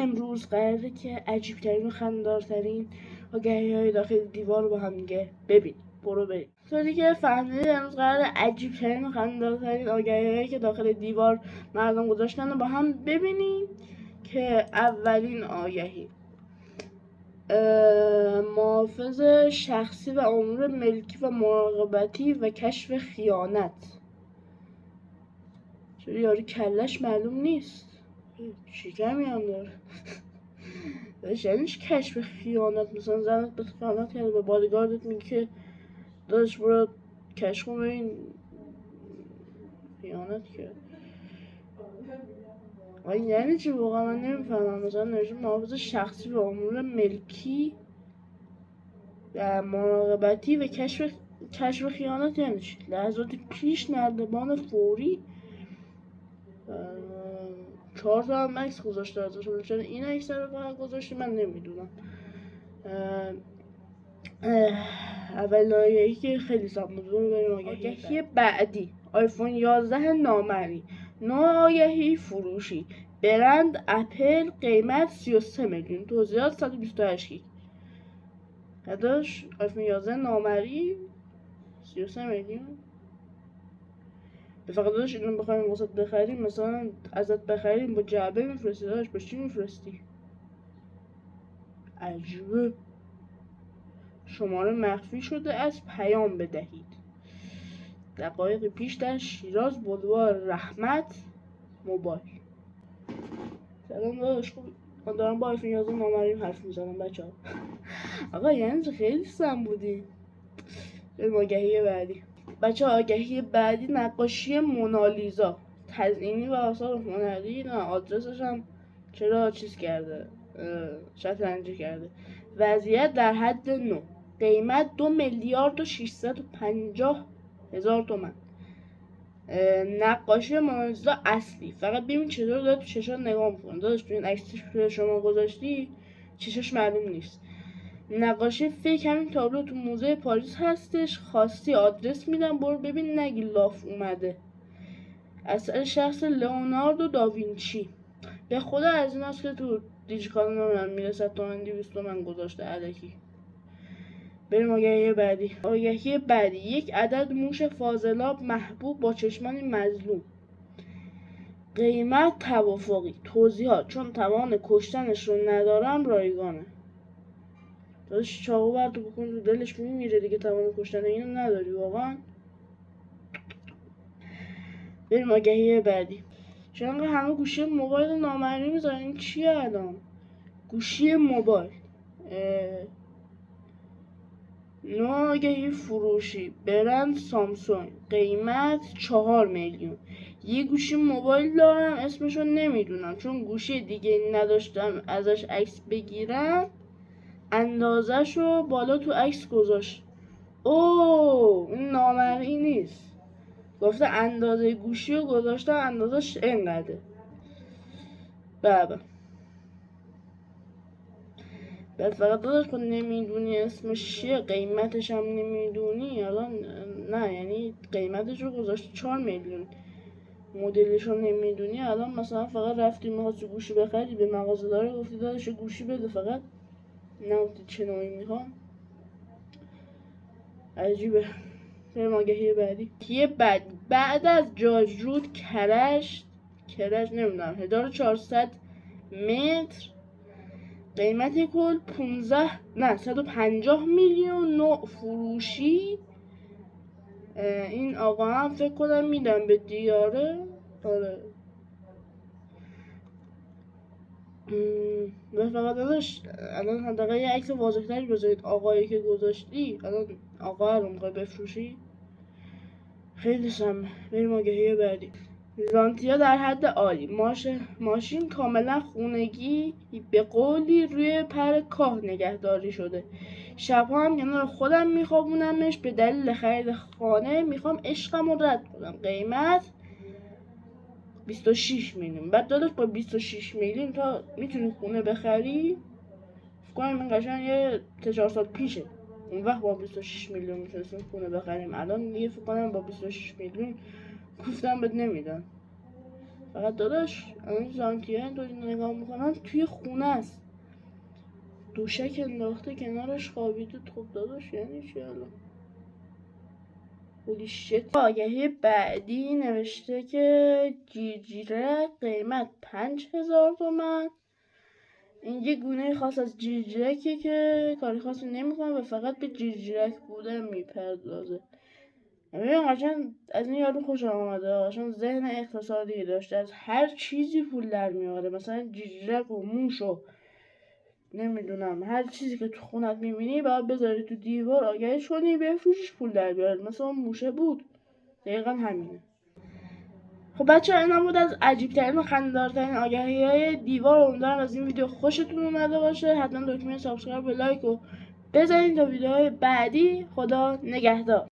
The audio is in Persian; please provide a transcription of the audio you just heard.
امروز قراره که عجیبترین و خنده‌دارترین آگهی‌های داخل دیوار رو با هم دیگه ببینیم. برو بریم. طوری که فهمیدید امروز قراره عجیبترین و خنده‌دارترین آگهی‌هایی که داخل دیوار مردم گذاشتن رو با هم ببینیم. که اولین آگهی، محافظ شخصی و امور ملکی و مراقبتی و کشف خیانت. چرا یارو کلش معلوم نیست، شکمی هم داره. یعنیش کشف خیانت، مثلا زنت به خیانت کرده به بادیگاردت میگه که داداش برو کشف کن ببین خیانت کرد. یعنی چی واقعا من نمیفهمم. مثلا نوشته محافظ شخصی و امور ملکی و مراقبتی و کشف خیانت یعنی چی؟ لحظات پیش نردبان فوری 4 تا هم عکس گذاشته ازشون. چرا این عکس رو فقط گذاشتی من نمیدونم. اول آگهی که خیلی سخت بود. بریم آگهی بعدی. آیفون 11 نامری، نوع آگهی فروشی، برند اپل، قیمت 33 میلیون، توضیحات 128 گیگ. داداش آیفون 11 نامری 33 میلیون. به فقط داداش اینو بخوایم واسه بخریم، مثلا ازت بخریم با جعبه میفرستی، داداش با چی میفرستی؟ عجیبه. شماره مخفی شده از پیام بدهید. دقایق پیش در شیراز، بلوار رحمت موبایل. سلام داداش، خوبی؟ من دارم با آیفون 11 نامری حرف میزنم بچه‌ها. آقا یعنی خیلی سم بودی. بریم آگهی بعدی. بچه آگهی بعدی، نقاشی مونالیزا، تزیینی و آثار هنری. نه آدرسش هم چرا چیز کرده، شطرنجی کرده. وضعیت در حد 9. قیمت 2 میلیارد و 650 هزار تومن. نقاشی مونالیزا اصلی. فقط ببین چطور داره تو چشات نگاه میکنه. داداش تو این عکسی که شما گذاشتی چشاش معلوم نیست. نقاشی فیک همین تابلو تو موزه پاریس هستش. خواستی آدرس میدم برو ببین نگی لاف اومده. اثر شخص لئوناردو داوینچی. به خدا از این هست که تو دیجیکال نمیدونم میره 100 تومن 200 تومن گذاشته الکی. بریم آگهی بعدی. آگهی بعدی، یک عدد موش فاضلاب محبوب با چشمانی مظلوم. قیمت توافقی. توضیحات: چون توان کشتنش رو ندارم رایگانه. داداش چاقو بردو بکن رو دلش میمیره دیگه، توان کشتن اینو نداری واقعا. بریم آگهی بعدی. چرا همه گوشی موبایل نامرئی میذارن؟ این چیه الان؟ گوشی موبایل. نوع آگهی فروشی، برند سامسونگ، قیمت 4 میلیون. یه گوشی موبایل دارم اسمشو نمیدونم چون گوشی دیگه نداشتم ازش عکس بگیرم، اندازه‌شو بالا تو عکس گذاشت. اوه این نامرئی نیست، گفته اندازه گوشی رو گذاشته اندازش اینقدره. بابا بعد فقط داداش خود نمیدونی اسمش چیه، قیمتش هم نمیدونی الان. نه یعنی قیمتش رو گذاشته 4 میلیون، مدلش رو نمیدونی الان. مثلا فقط رفتی میخواستی گوشی بخری به مغازه داره گفتی داداش گوشی بده، فقط نگفتی چه نوعی میخوام. عجیبه. بریم آگهی بعدی. بعد از جاج رود کرج نمیدونم 1400 متر، قیمت کل 150 میلیون، نوع فروشی. این آقا هم فکر کنم میدم به دیاره. آره و فقط داداش الان حداقل یه عکس واضح‌تری بذارید. آقایی که گذاشتی الان آقا رو میخوای بفروشی؟ خیلی سمه. بریم آگهی بعدی. لانتیا در حد عالی. ماشین کاملا خونگی به قولی روی پر کاه نگهداری شده. شبها هم کنار خودم میخوابونمش به دلیل خرید خانه. میخوام عشقم رو رد کنم. قیمت 26 میلیون. بعد داداش با 26 میلیون تا میتونی خونه بخری؟ فکر کنم این قشنگ یه 3-4 سال پیشه. اون وقت با 26 میلیون میتونستیم خونه بخریم. الان دیگه فکر کنم با 26 میلیون گفتم بهت نمیدن. فقط داداش الان زانتیه اینطوری نگاه میکنن توی خونه است، دوشک انداخته کنارش خوابیده. خب داداش یعنی چی الان؟ هولی شت. آگهی بعدی نوشته که جیرجیرک قیمت 5000 تومن. این یه گونه خاص از جیرجیرکه که کاری خاصی نمیکنه و فقط به جیرجیرک بودن میپردازه. ببین قشنگ از این یارو خوشم آمده، قشنگ ذهن اقتصادی داشته، از هر چیزی پول در میاره. مثلا جیرجیرک و موش و نمیدونم هر چیزی که تو خونت میبینی باید بذاری تو دیوار آگهیش کنی بفروشیش پول در بیاره. مثلا موشه بود دقیقا همینه. خب بچه ها اینا بود از عجیبترین و خنده‌دارترین آگهی‌های دیوار. امیدوارم از این ویدیو خوشتون اومده باشه. حتما دکمه سابسکرایب و لایک رو بزنید تا ویدیوهای بعدی. خدا نگهدار.